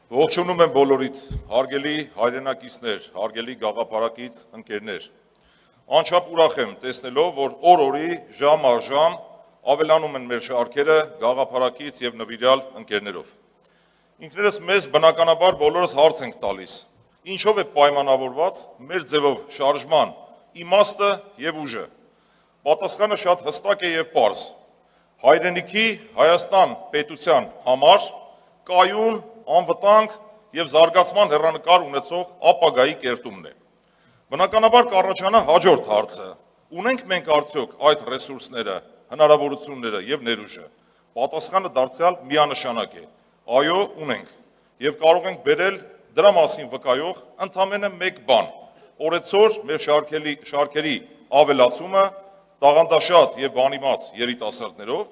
Ողջունում եմ բոլորիդ, հարգելի հայրենակիցներ, հարգելի գաղափարակից ընկերներ։ Անչափ ուրախ եմ տեսնելով, որ օր-օրի ժամ առ ժամ ավելանում են մեր շարքերը գաղափարակից եւ նվիրյալ ընկերներով։ Ինքներս մեզ բնականաբար բոլորս հարց ենք տալիս. ինչով է պայմանավորված մեր ձևով շարժման իմաստը եւ ուժը։ Պատասխանը շատ հստակ է եւ պարզ։ Հայրենիքի Հայաստան պետության համար կայուն, անվտանգ եւ զարգացման հեռանկար ունեցող ապագայի կերտումն է։ Բնականաբար կառաջանա հաջորդ հարցը. ունենք մենք արդյոք այդ ռեսուրսները, հնարավորությունները եւ ներուժը։ Պատասխանը դարձյալ միանշանակ է. այո, ունենք եւ կարող ենք բերել դրա մասին վկայող ընդամենը մեկ բան. օրեցօր մեր շարքերի ավելացումը տաղանդաշատ եւ բանիմաց երիտասարդներով,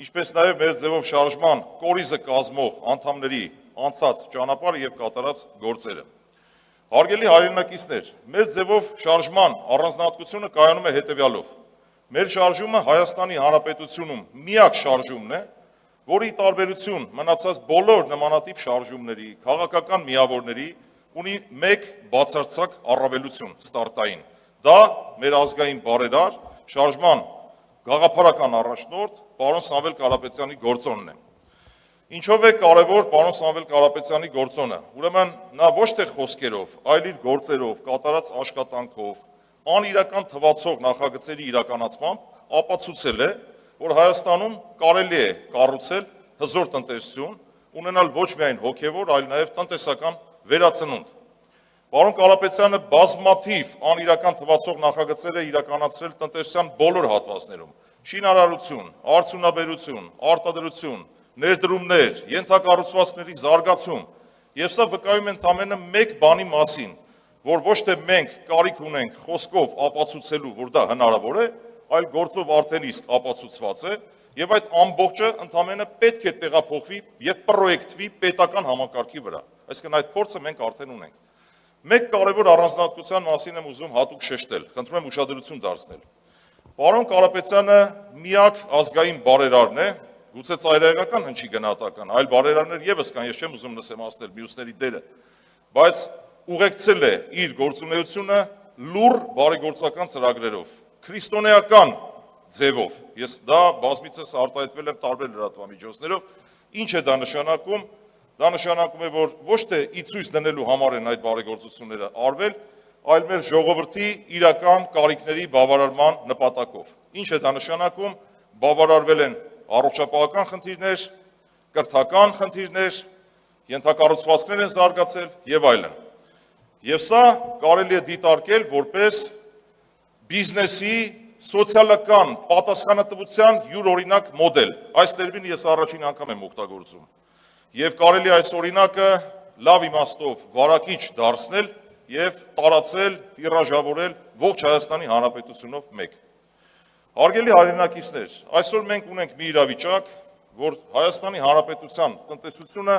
ինչպես նաեւ մեր ձևով շարժման կորիզը կազմող անդամների անցած ճանապարհը եւ կատարած գործերը։ Հարգելի հայրենակիցներ, մեր ձևով շարժման առանձնահատկությունը կայանում է հետեւյալով. մեր շարժումը Հայաստանի Հանրապետությունում միակ շարժումն է, որի տարբերություն մնացած բոլոր նմանատիպ շարժումների, քաղաքական միավորների ունի մեկ բացարձակ առավելություն ստարտային։ Դա մեր ազգային բարերար շարժման գաղափարական առաջնորդ պարոն Սամվել Կարապետյանի գործոնն է։ Ինչով է կարևոր պարոն Սամվել Կարապետյանի գործոնը։ Ուրեմն նա ոչ թե խոսքերով, այլ իր գործերով, կատարած աշխատանքով, անիրական թվացող նախագծերի իրականացմամբ ապացուցել է, որ Հայաստանում կարելի է կառուցել հզոր տնտեսություն, ունենալ ոչ միայն հոգևոր, այլ նաև տնտեսական վերածնունդ։ Պարոն Կարապետյանը բազմաթիվ անիրական թվացող նախագծեր է իրականացրել տնտեսության բոլոր հատվածներում՝ շինարարություն, արդյունաբերություն, արտադրություն, ներդրումներ, ենթակառուցվածքների զարգացում, եւ սա վկայում է ընդամենը մեկ բանի մասին, որ ոչ թե մենք կարիք ունենք խոսքով ապացուցելու, որ դա հնարավոր է, այլ գործով արդեն իսկ ապացուցված է, եւ այդ ամբողջը ընդամենը պետք է տեղափոխվի եւ պրոյեկտվի պետական համակարգի վրա։ Այսինքն այդ փորձը մենք արդեն ունենք։ Մեկ կարևոր առանձնահատկության մասին եմ ուզում հատուկ շեշտել, խնդրում եմ ուշադրություն դարձնել։ Պարոն Կարապետյանը միակ ազգային բարերարն է, գուցե ծայրահեղական հնչի գնահատական, այլ բարերարներ եւս կան, ես չեմ ուզում նսեմացնել մյուսների դերը, բայց ուղեկցել է իր գործունեությունը լուռ բարեգործական ծրագրերով, քրիստոնեական ձևով։ Ես դա բազմիցս արտահայտվել եմ տարբեր լրատվամիջոցներով։ Ինչ է դա նշանակում։ Դա նշանակում է, որ ոչ թե ի ցույց դնելու համար են այդ բարեգործությունները արվել, այլ մեր ժողովրդի իրական կարիքների բավարարման նպատակով։ Ինչ է դա նշանակում։ Բավարարվել են առողջապահական խնդիրներ, կրթական խնդիրներ, ենթակառուցվածքներ են զարգացել եւ այլն։ Եվ սա կարելի է դիտարկել որպես բիզնեսի սոցիալական պատասխանատվության յուրօրինակ մոդել։ Այս տերմինը ես առաջին անգամ եմ օգտագործում։ Եվ կարելի է այս օրինակը լավ իմաստով վարակիչ դարձնել եւ տարածել, տիրաժավորել ողջ Հայաստանի Հանրապետությունով մեկ։ Հարգելի հայրենակիցներ, այսօր մենք ունենք մի իրավիճակ, որ Հայաստանի Հանրապետության տնտեսությունը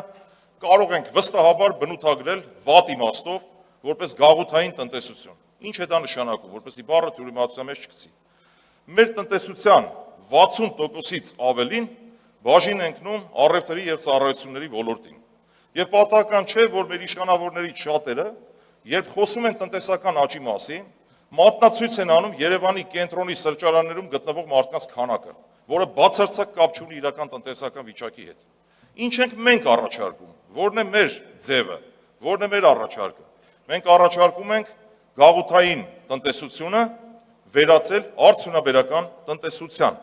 կարող ենք վստահաբար բնութագրել վատ իմաստով, որպես գաղութային տնտեսություն։ Ինչ է դա նշանակում, որպեսզի բառը թյուրիմացության մեջ չգցի։ Մեր տնտեսության 60%-ից ավելին բաժին ընկնում առևտրի եւ ծառայությունների ոլորտին։ Եվ պատահական չէ, որ մեր իշխանավորներից շատերը, երբ խոսում են տնտեսական աճի մասին, մատնացույց են անում Երևանի կենտրոնի սրճարաններում գտնվող մարդկանց քանակը, որը բացարձակ կապ չունի իրական տնտեսական վիճակի հետ։ Ինչ ենք մենք առաջարկում, որն է մեր ձևը, որն է մեր առաջարկը։ Մենք առաջարկում ենք գաղութային տնտեսությունը վերածել արդյունաբերական տնտեսության,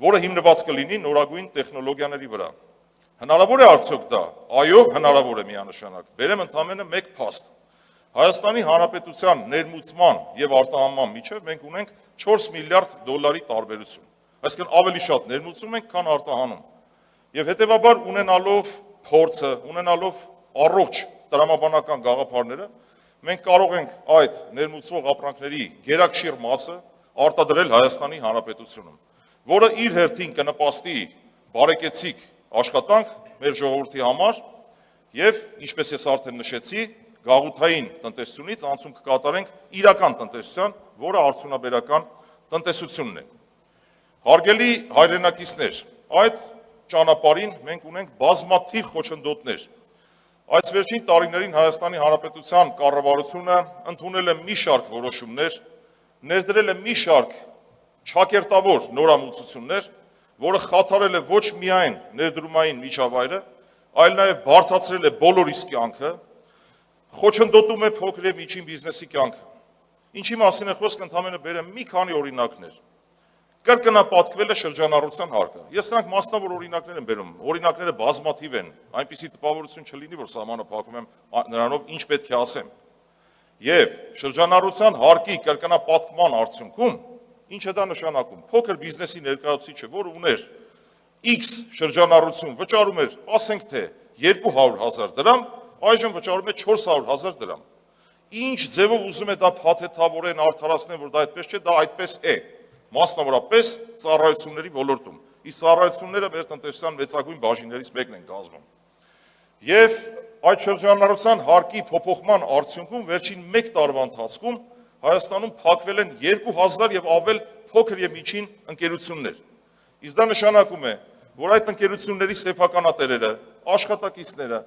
որը հիմնված կլինի նորագույն տեխնոլոգիաների վրա։ Հնարավոր է արդյոք դա։ Այո, հնարավոր է միանշանակ։ Բերեմ ընդամենը մեկ փաստ։ Հայաստանի Հանրապետության ներմուծման եւ արտահանման միջև մենք ունենք 4 միլիարդ դոլարի տարբերություն։ Այսինքն ավելի շատ ներմուծում ենք, քան արտահանում։ Եվ հետեւաբար ունենալով փորձը, ունենալով առողջ տրամաբանական գաղափարները, մենք կարող ենք այդ ներմուծվող ապրանքների գերակշիռ մասը արտադրել Հայաստանի Հանրապետությունում, որը իր հերթին կնպաստի բարեկեցիկ աշխատանք մեր ժողովրդի համար եւ, ինչպես ես արդեն նշեցի, գաղութային տնտեսությունից անցում կկատարենք իրական տնտեսության, որը արդյունաբերական տնտեսությունն է։ Հարգելի հայրենակիցներ, այդ ճանապարհին մենք ունենք բազմաթիվ խոչընդոտներ։ Այս վերջին տարիներին Հայաստանի Հանրապետության կառավարությունը ընդունել է մի շարք որոշումներ, ներդրել է մի շարք ճակերտավոր նորամուծություններ, որը խաթարել է ոչ միայն ներդրումային միջավայրը, այլ նաև բարդացրել է բոլորիս կյանքը, խոչընդոտում է փոքր եւ միջին բիզնեսի կյանքը։ Ինչի մասին է խոսքը, ընդհանրապես բերեմ մի քանի օրինակներ։ Կրկնապատկվել է շրջանառության հարկը։ Ես նրանք մասնավոր օրինակներ եմ բերում, օրինակները բազմաթիվ են, այնպիսի տպավորություն չլինի, որ սահմանը փակում եմ նրանով ինչ պետք է ասեմ։ Եվ շրջանառության հարկի կրկնապատկման արդյունքում ինչ է դա նշանակում։ Փոքր բիզնեսի ներկայացուցիչը, որ ուներ X շրջանառություն, վճարում էր, ասենք թե 200,000 դրամ, այժմ վճարում է 400,000 դրամ։ Ինչ ձևով ուզում է դա փաթեթավորեն, արդարացնեն, որ դա այդպես չէ, դա այդպես է։ Մասնավորապես ծառայությունների ոլորտում։ Իսկ ծառայությունները մեր տնտեսության մեծագույն բաժիններից մեկն են կազմում։ Եվ այդ շրջանառության հարկի փոփոխման արդյունքում վերջին 1 տարվա ընթացքում Հայաստանում փակվել են 2000 եւ ավել փոքր եւ միջին ընկերություններ։ Իսկ դա նշանակում է, որ այդ ընկերությունների սեփականատերերը, աշխատակիցները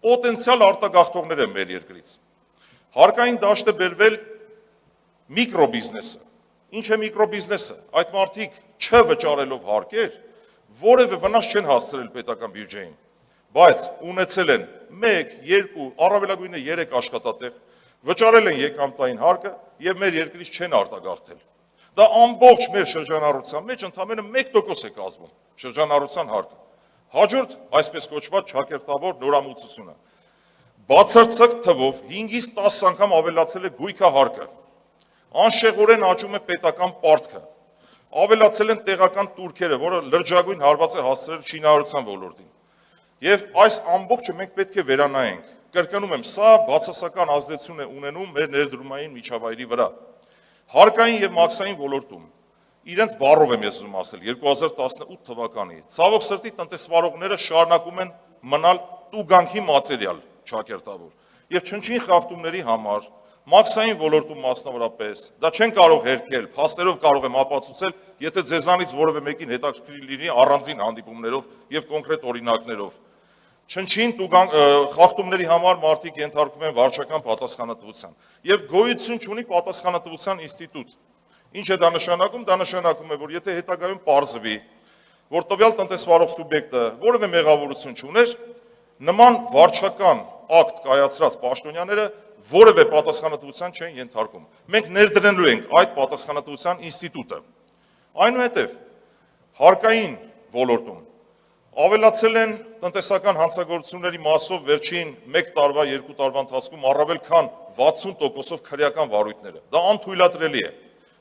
պոտենցիալ արտագաղթողներ են մեր երկրից։ Հարկային դաշտ է բերվել միկրոբիզնեսը։ Ինչ է միկրոբիզնեսը։ Այդ մարդիկ չվճարելով հարկեր, որևէ վնաս չեն հասցրել պետական բյուջեին, բայց ունեցել են 1, 2, առավելագույնը 3 աշխատատեղ, վճարել են եկամտային հարկը եւ մեր երկրից չեն արտագաղթել։ Դա ամբողջ մեր շրջանառության մեջ ընդամենը 1% է կազմում շրջանառության հարկը։ Հաջորդ այսպես կոչված ճակերտավոր նորամուծությունը։ Բացարձակ թվով 5-ից 10 անգամ ավելացել է գույքահարկը։ Անշեղորեն աճում է պետական պարտքը։ Ավելացել են տեղական տուրքերը, որը լրջագույն հարված է հասցրել շինարարության ոլորտին։ Եվ այս ամբողջը մենք պետք է վերանայենք։ Կրկնում եմ, սա բացասական ազդեցություն է ունենում մեր ներդրումային միջավայրի վրա։ Հարկային եւ մաքսային ոլորտում իրենց բառով եմ ես ուզում ասել 2018 թվականի։ Ցավոք սրտի տնտեսվարողները շարունակում են մնալ տուգանքի մատերիալ ճակերտավոր։ Եվ չնչին խախտումների համար մաքսային ոլորտում մասնավորապես դա չեն կարող հերքել, փաստերով կարող եմ ապացուցել, եթե ձեզանից որևէ մեկին հետաքրքիր լինի առանձին հանդիպումներով եւ կոնկրետ օրինակներով։ Չնչին խախտումների համար մարդիկ ենթարկվում են վարչական պատասխանատվության եւ գոյություն չունի պատասխանատվության ինստիտուտ։ Ինչ է դա նշանակում։ Դա նշանակում է, որ եթե հետագայում պարզվի, որ տվյալ տնտեսվարող սուբյեկտը որևէ մեղավորություն չուներ, նման վարչական ակտ կայացրած պաշտոնյաները որևէ պատասխանատվության չեն ենթարկում։ Մենք ներդրելու ենք այդ պատասխանատվության ինստիտուտը։ Այնուհետև հարկային ոլորտում ավելացել են տնտեսական հանցագործությունների մասով վերջին 1 տարվա, 2 տարվա ընթացքում առավել քան 60%-ով քրեական վարույթները։ Դա անթույլատրելի է։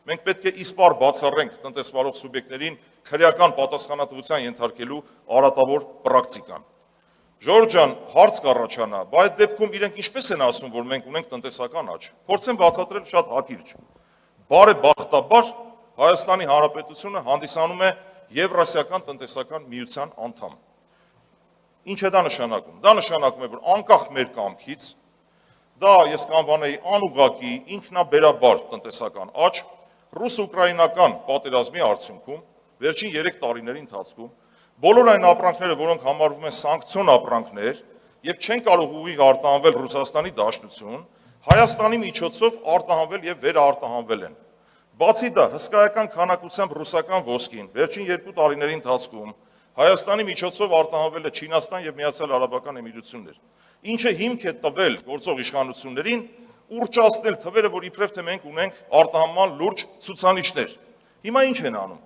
Մենք պետք է իսպառ բացառենք տնտեսվարող սուբյեկտներին քրեական պատասխանատվության ենթարկելու արատավոր պրակտիկան։ Ժորժ ջան, հարց կառաջանա, բայց այդ դեպքում իրենք ինչպես են ասում, որ մենք ունենք տնտեսական աճ։ Փորձեմ բացատրել շատ հակիրճ։ Բարեբախտաբար Հայաստանի Հանրապետությունը հանդիսանում է Եվրասիական տնտեսական միության անդամ։ Ինչ է դա նշանակում։ Դա նշանակում է, որ անկախ մեր կամքից, դա ես կանվանեի անուղղակի ինքնաբերաբար տնտեսական աճ, ռուս-ուկրաինական պատերազմի արդյունքում վերջին 3 տարիների ընթացքում բոլոր այն ապրանքները, որոնք համարվում են սանկցիոն ապրանքներ եւ չեն կարող ուղիղ արտահանվել Ռուսաստանի Դաշնություն, Հայաստանի միջոցով արտահանվել եւ վերարտահանվել են։ Բացի դա, հսկայական քանակությամբ ռուսական ոսկին վերջին 2 տարիների ընթացքում Հայաստանի միջոցով արտահանվել է Չինաստան եւ Միացյալ Արաբական Էմիրություններ, ինչը հիմք է տվել գործող իշխանություններին ուռճացնել թվերը, որ իբրև թե մենք ունենք արտահանման լուրջ ցուցանիշներ։ Հիմա ինչ են անում։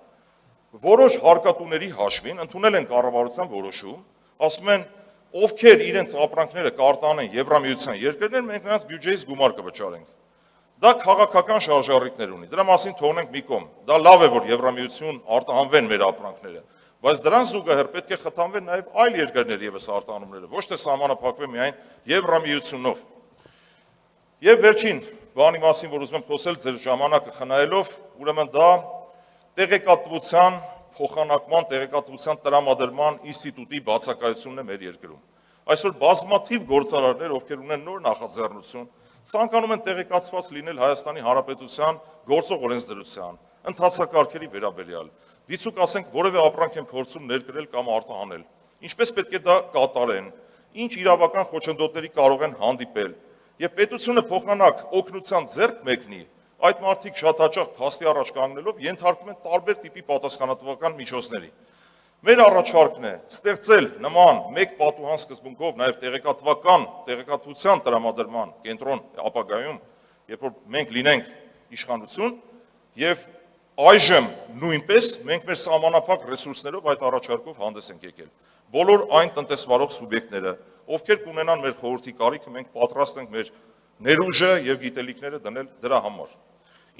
Որոշ հարկատուների հաշվին ընդունել են կառավարության որոշում, ասում են, ովքեր իրենց ապրանքները կարտահանեն Եվրամիության երկրներ, մենք նրանց բյուջեից գումար կվճարենք։ Դա քաղաքական շարժառիթներ ունի։ Դրա մասին թողնենք մի կողմ։ Դա լավ է, որ Եվրամիություն արտահանվեն մեր ապրանքները, բայց դրան զուգահեռ պետք է խթանվեն նաև այլ երկրներ եւս արտահանումները, ոչ թե սահմանափակվեն միայն Եվրամիությունով։ Եվ վերջին բանի մասին, որ ուզում եմ խոսել ձեր ժամանակը խնայելով, ուրեմն դա տեղեկատվության փոխանակման, տեղեկատվության տրամադրման ինստիտուտի բացակայությունն է մեր երկրում։ Այսօր բազմաթիվ գործարարներ, ովքեր ունեն նոր նախաձեռնություն, ցանկանում են տեղեկացված լինել Հայաստանի Հանրապետության գործող օրենսդրության, ընթացակարգերի վերաբերյալ, դիցուք ասենք որևէ ապրանք են փորձում ներկրել կամ արտահանել, ինչպես պետք է դա կատարեն, ինչ իրավական խոչընդոտների կարող են հանդիպել, եւ պետությունը փոխանակ օգնության ձեռք մեկնի, այդ մարդիկ շատ հաճախ փաստի առաջ կանգնելով ենթարկվում են տարբեր տիպի պատասխանատվական միջոցների։ Մեր առաջարկն է ստեղծել նման մեկ պատուհան սկզբունքով նաև տեղեկատվության տրամադրման կենտրոն ապագայում, երբ որ մենք լինենք իշխանություն, եւ այժմ նույնպես մենք մեր սահմանափակ ռեսուրսներով այդ առաջարկով հանդես ենք եկել։ Բոլոր այն տնտեսվարող սուբյեկտները, ովքեր կունենան մեր խորհրդի կարիքը, մենք պատրաստ ենք մեր ներուժը եւ գիտելիքները դնել դրա համար։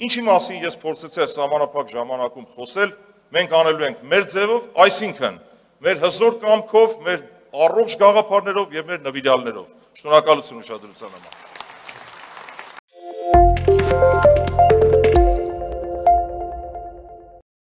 Ինչի մասին ես փորձեցի այս սահմանափակ ժամանակում խոսել, մենք անելու ենք մեր ձևով, այսինքն մեր հզոր կամքով, մեր առողջ գաղափարներով եւ մեր նվիրյալներով։ Շնորհակալություն ուշադրության համար։